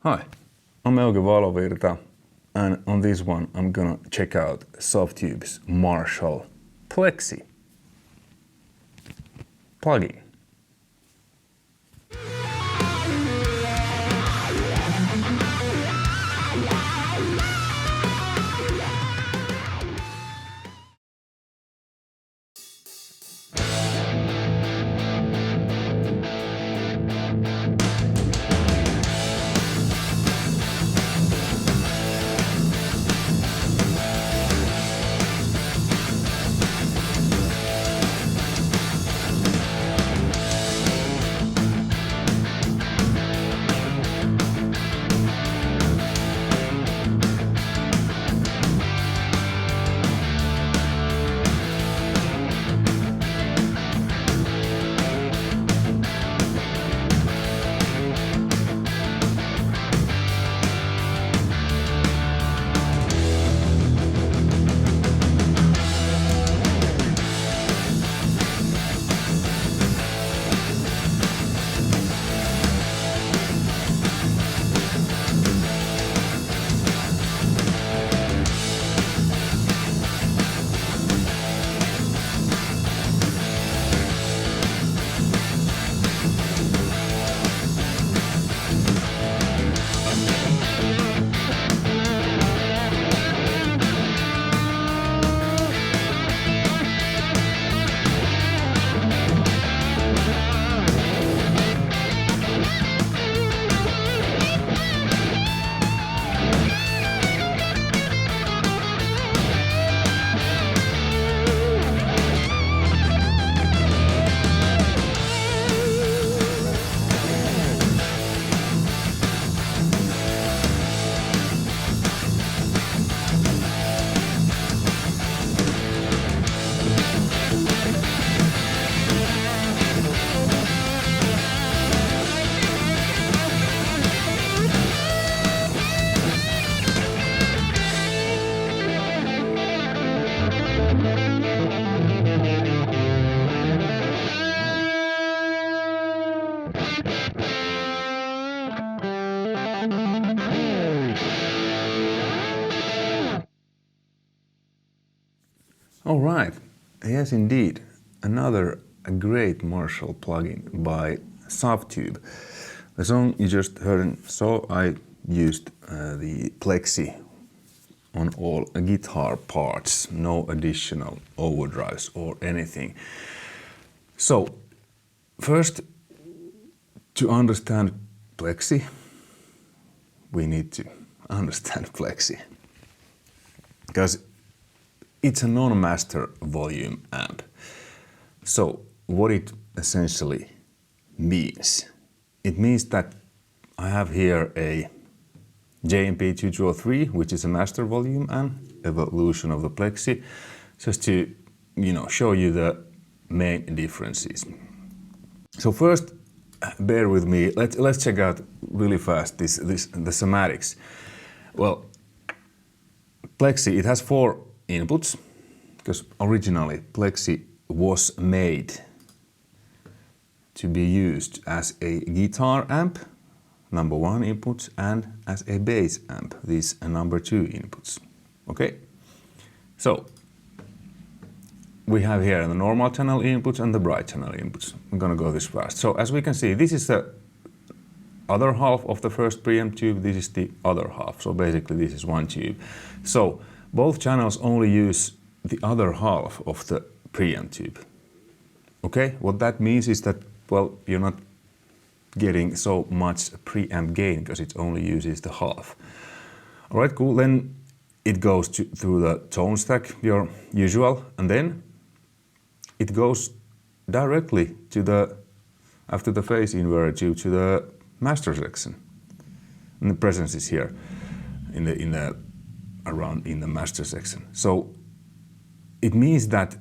Hi, I'm Euge Valovirta, and on this one I'm gonna check out Softube's Marshall Plexi plugin. All right, yes indeed, another great Marshall plugin by Softube. The song you just heard and saw, I used the Plexi on all guitar parts, no additional overdrives or anything. So, first, to understand Plexi, we need to understand Plexi, because it's a non-master volume amp. So what it essentially means? It means that I have here a JMP2203, which is a master volume amp, evolution of the Plexi, just to show you the main differences. So first, bear with me. Let's check out really fast the schematics. Well, Plexi, it has 4 inputs, because originally Plexi was made to be used as a guitar amp, number 1 input, and as a bass amp, these number 2 inputs. Okay? So, we have here the normal channel inputs and the bright channel inputs. I'm gonna go this fast. So, as we can see, this is the other half of the first preamp tube, this is the other half. So basically this is one tube. So both channels only use the other half of the preamp tube. Okay, what that means is that, well, you're not getting so much preamp gain because it only uses the half. All right, cool. Then it goes through the tone stack, your usual, and then it goes directly to the, after the phase inverter tube, to the master section. And the presence is here in the master section. So it means that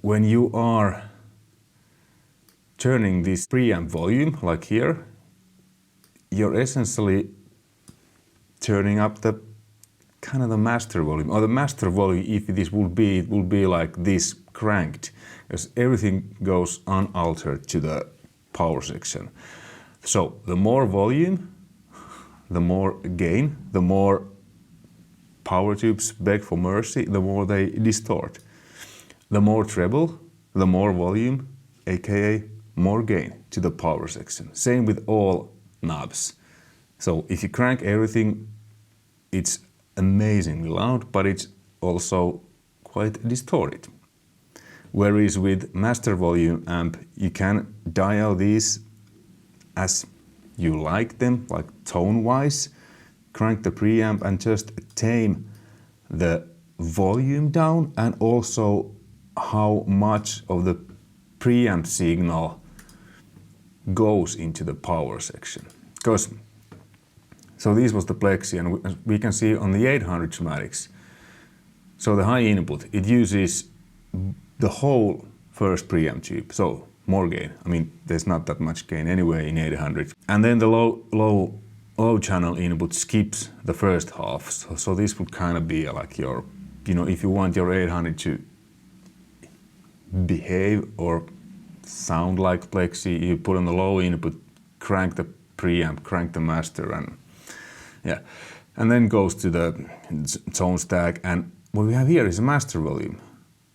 when you are turning this preamp volume, like here, you're essentially turning up the kind of the master volume, or the master volume, if this would be, it will be like this cranked, because everything goes unaltered to the power section. So the more volume, the more gain, the more power tubes beg for mercy, the more they distort. The more treble, the more volume, aka more gain to the power section. Same with all knobs. So if you crank everything, it's amazingly loud, but it's also quite distorted. Whereas with master volume amp, you can dial these as you like them, like tone-wise, crank the preamp and just tame the volume down and also how much of the preamp signal goes into the power section. So this was the Plexi, and we can see on the 800 schematics. So the high input, it uses the whole first preamp tube, so more gain. I mean, there's not that much gain anyway in 800. And then the low channel input skips the first half. So this would kind of be like your, you know, if you want your 800 to behave or sound like Plexi, you put on the low input, crank the preamp, crank the master, and yeah. And then goes to the tone stack, and what we have here is a master volume.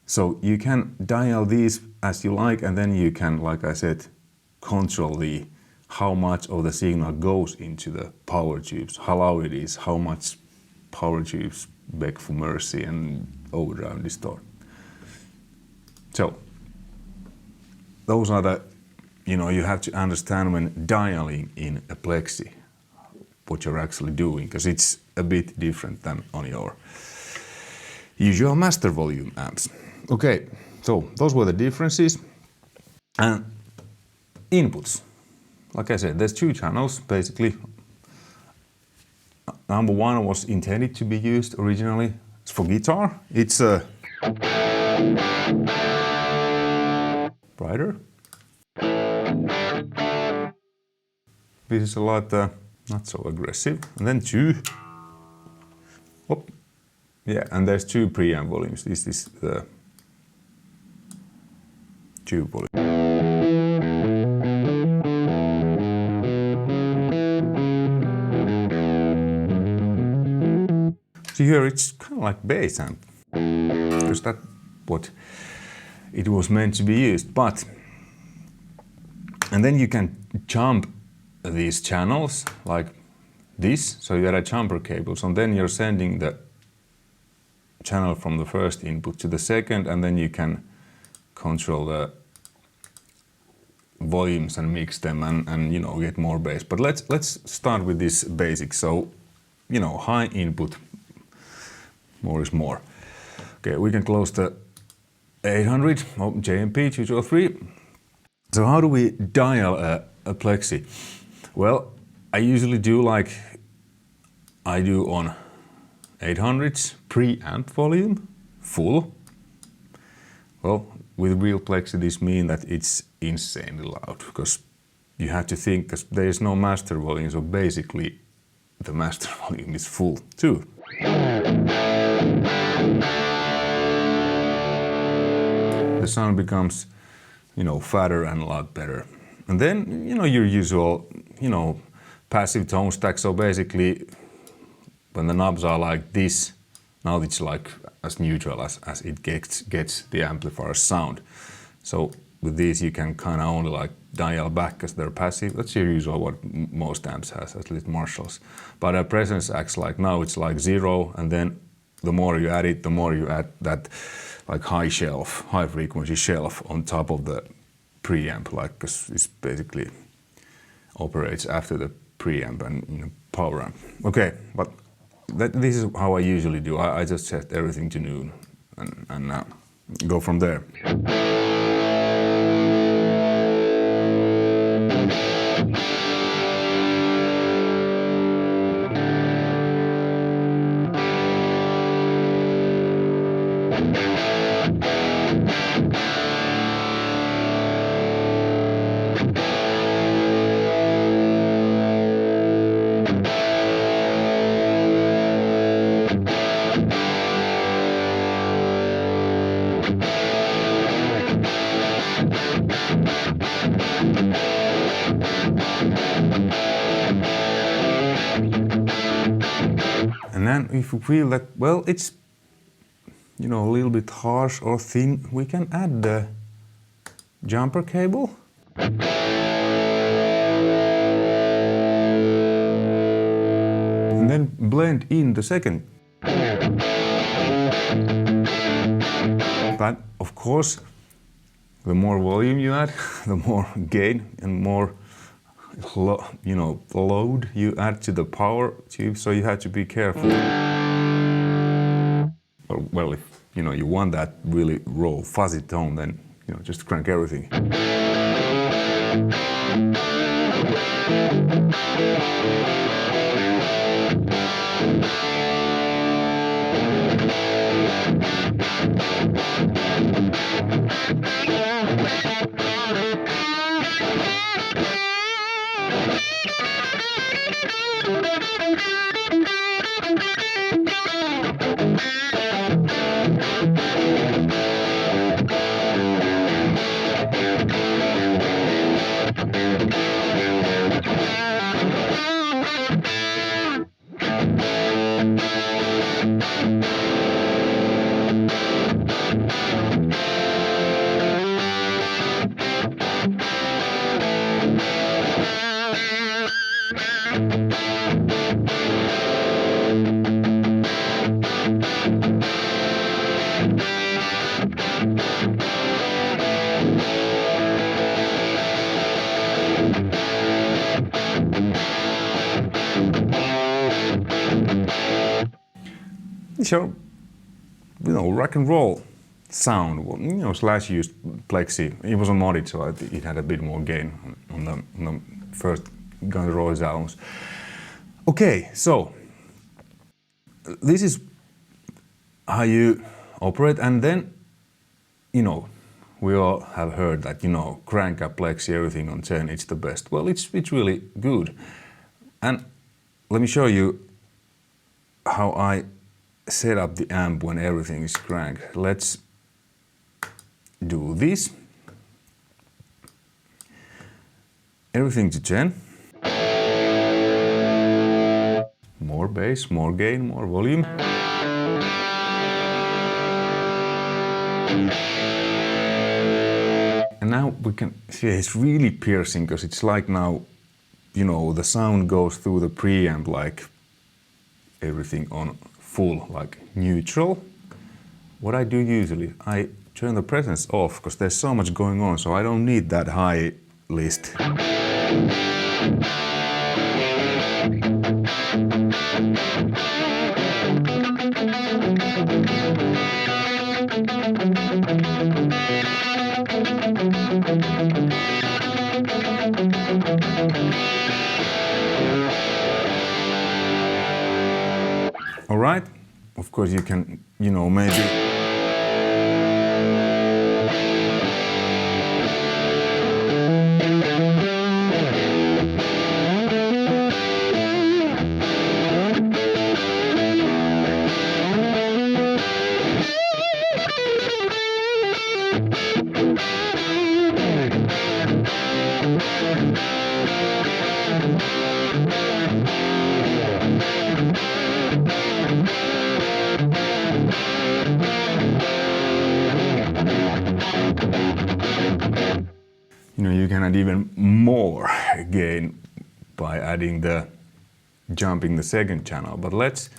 So you can dial these as you like, and then you can, like I said, control how much of the signal goes into the power tubes, how loud it is, how much power tubes beg for mercy and overdrive and distort. So those are the, you know, you have to understand when dialing in a Plexi what you're actually doing, because it's a bit different than on your usual master volume amps. Okay, so those were the differences. And inputs. Like I said, there's two channels basically. Number one was intended to be used originally. It's for guitar. It's a brighter. This is a lot not so aggressive. And then two. Whoop. Yeah, and there's two preamp volumes. This is the tube volume. So here it's kind of like bass amp, because that's what it was meant to be used. But, and then you can jump these channels like this. So you got a jumper cables, and then you're sending the channel from the first input to the second, and then you can control the volumes and mix them and you know, get more bass. But let's start with this basic. So, you know, high input, more is more. Okay, we can close the 800 JMP 203. So how do we dial a Plexi? Well, I usually do like I do on 800s preamp volume, full. Well, with real Plexi this means that it's insanely loud, because you have to think that there is no master volume, so basically the master volume is full too. The sound becomes, you know, fatter and a lot better. And then, you know, your usual, you know, passive tone stack. So basically, when the knobs are like this, now it's like as neutral as it gets the amplifier's sound. So with these you can kind of only like dial back because they're passive. That's your usual what most amps has, at least Marshalls. But a presence acts like now it's like 0, and then the more you add it, the more you add that like high frequency shelf on top of the preamp, like, because it's basically operates after the preamp and, you know, power amp. Okay, but this is how I usually do. I just set everything to noon and go from there. And then if we feel that, well, it's, you know, a little bit harsh or thin, we can add the jumper cable. And then blend in the second. But of course, the more volume you add, the more gain and more load you add to the power tube, so you have to be careful. Well, if you want that really raw, fuzzy tone, then just crank everything. So, rock and roll sound. Slash used Plexi. It was modded, so it had a bit more gain on the first Guns N' Roses albums. Okay, so this is how you operate, and then we all have heard that crank up Plexi, everything on 10, it's the best. Well, it's really good, and let me show you how I set up the amp when everything is cranked. Let's do this. Everything to 10. More bass, more gain, more volume. And now we can see it's really piercing, because it's like now, the sound goes through the preamp like everything on full, like neutral. What I do usually, I turn the presence off, because there's so much going on, so I don't need that high list. All right, of course you can, maybe you can add even more gain by jumping the second channel. But let's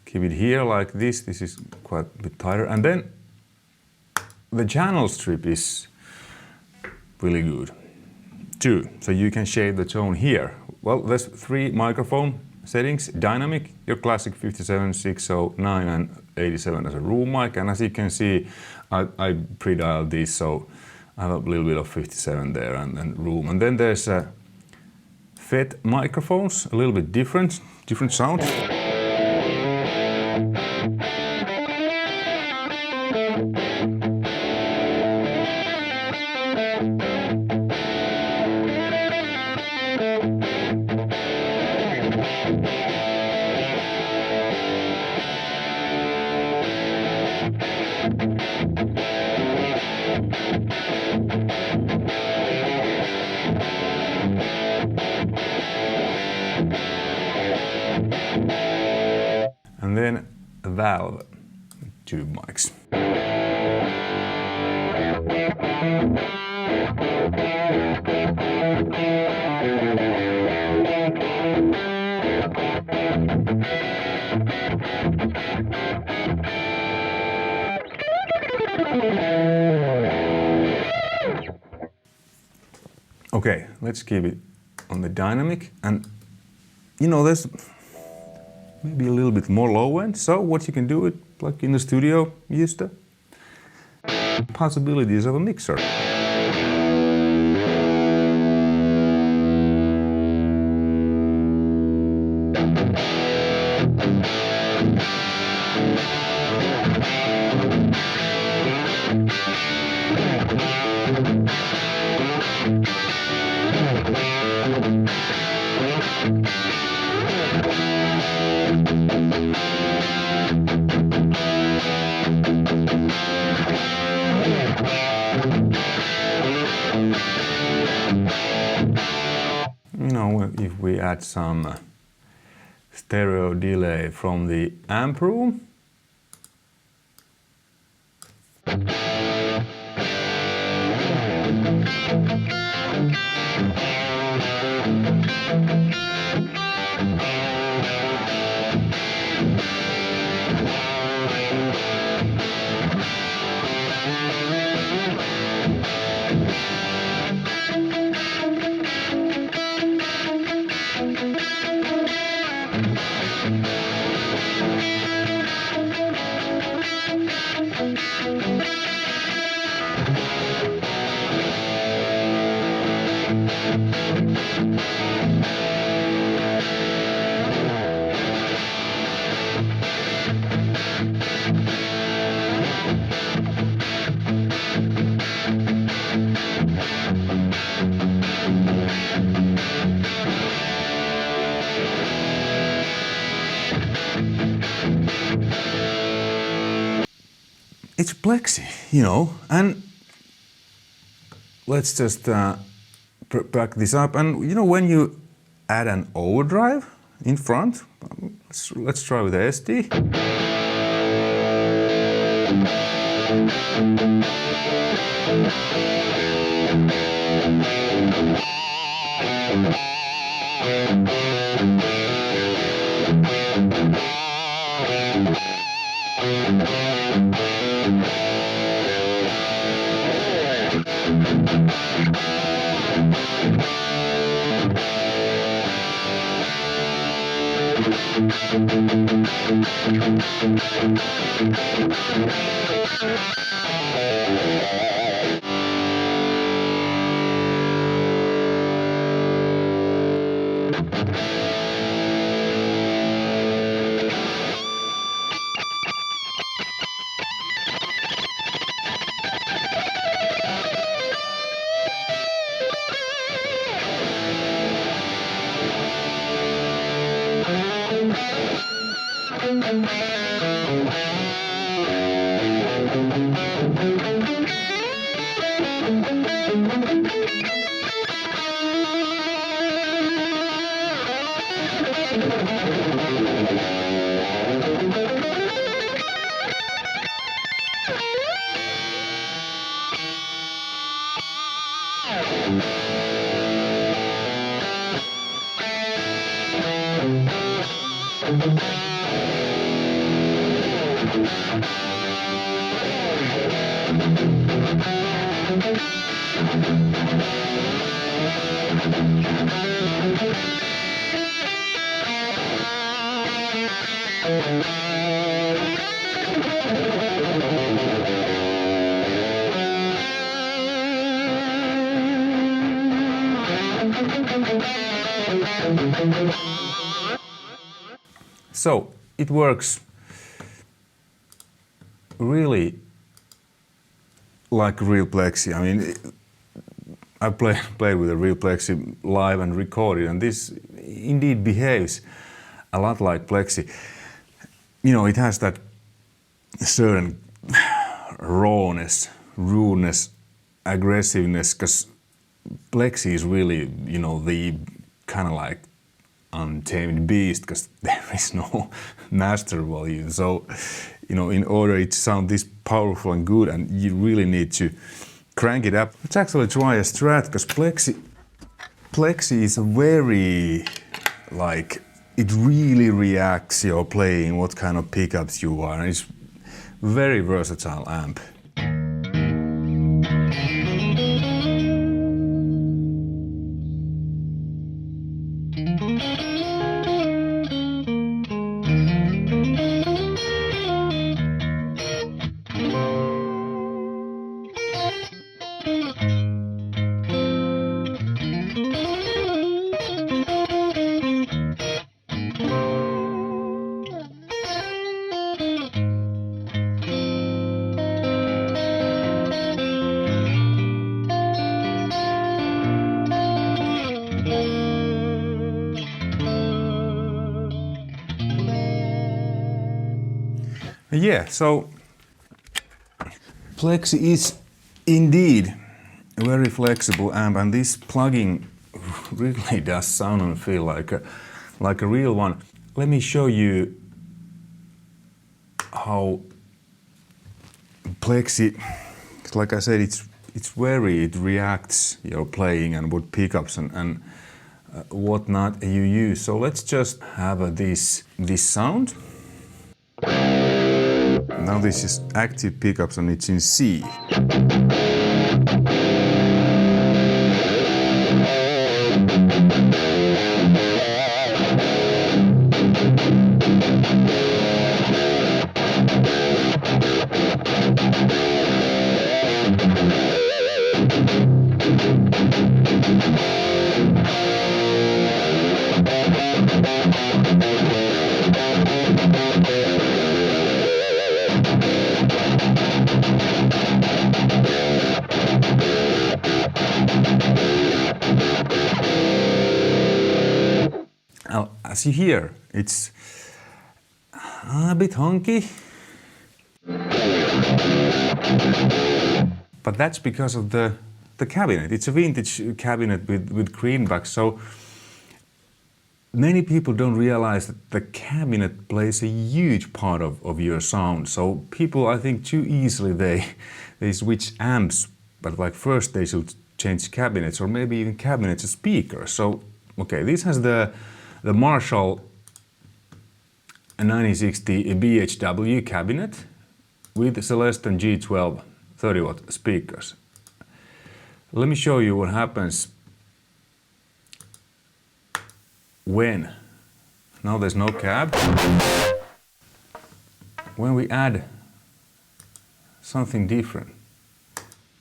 keep it here like this. This is quite a bit tighter. And then the channel strip is really good too. So you can shade the tone here. Well, there's 3 microphone settings: dynamic, your classic 57, 609 and 87 as a room mic. And as you can see, I pre-dialed this, so I have a little bit of 57 there and room. And then there's FET microphones, a little bit different sound. and then a valve tube mics. Okay, let's keep it on the dynamic, and you know there's maybe a little bit more low end, so what you can do is plug in the studio, use the possibilities of a mixer. If we add some stereo delay from the amp room, it's Plexi, you know, and let's just back this up. And you know, when you add an overdrive in front, let's try with the ST. So it works really like real Plexi. I mean, I played with a real Plexi live and recorded, and this indeed behaves a lot like Plexi. You know, it has that certain rawness, rudeness, aggressiveness, because Plexi is really, you know, the kind of like untamed beast because there is no master volume. So, you know, in order to sound this powerful and good, and you really need to crank it up. Let's actually try a Strat because Plexi is a very, like, it really reacts your playing, what kind of pickups you are, and it's very versatile amp. Yeah, so Plexi is indeed a very flexible amp, and this plugin really does sound and feel like a real one. Let me show you how Plexi, like I said, it reacts your playing and what pickups and whatnot you use. So let's just have this sound. Now this is active pickups and it's in C. Now, as you hear, it's a bit honky, but that's because of the cabinet. It's a vintage cabinet with greenback, so many people don't realize that the cabinet plays a huge part of your sound. So people, I think, too easily they switch amps, but like first they should change cabinets or maybe even cabinets to speakers. So okay, this has the Marshall 1960 BHW cabinet with Celestion G12 30-watt speakers. Let me show you what happens when, now there's no cab, when we add something different.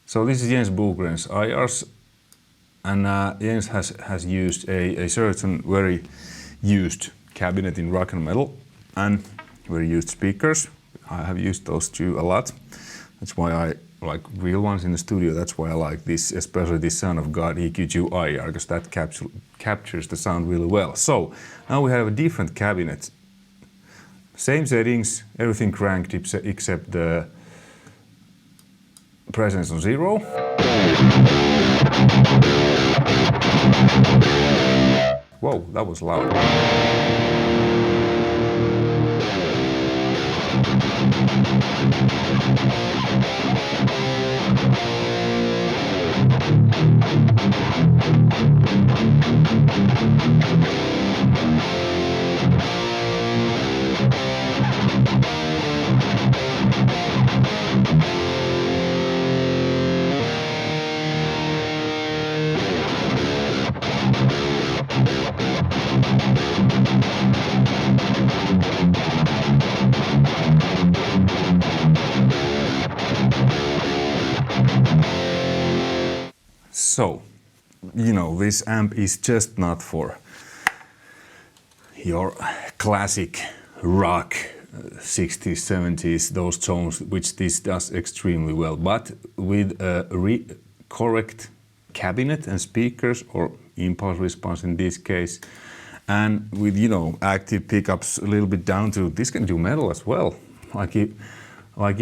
So this is Jens Bogren's IRs, and Jens has used a certain very used cabinet in rock and metal and very used speakers. I have used those too a lot. That's why I like real ones in the studio. That's why I like this, especially this Son of God EQ2 IR, because that captures the sound really well. So now we have a different cabinet. Same settings, everything cranked except the presence on 0. Whoa, that was loud. So, you know, this amp is just not for your classic rock 60s, 70s, those tones, which this does extremely well, but with a correct cabinet and speakers, or impulse response in this case, and with, you know, active pickups a little bit down to, this can do metal as well, like you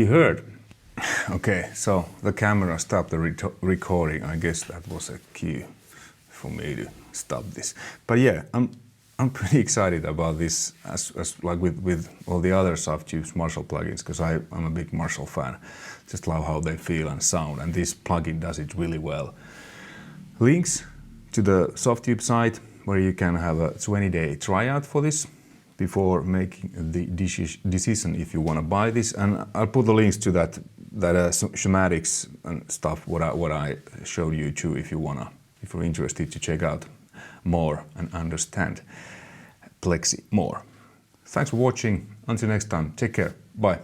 heard. Okay, so the camera stopped the recording. I guess that was a cue for me to stop this. But yeah, I'm pretty excited about this, as like with all the other Softube Marshall plugins, because I'm a big Marshall fan. Just love how they feel and sound, and this plugin does it really well. Links to the Softube site, where you can have a 20-day tryout for this before making the decision if you want to buy this, and I'll put the links to that schematics and stuff what I showed you too, if you're interested to check out more and understand Plexi more. Thanks for watching. Until next time, take care. Bye.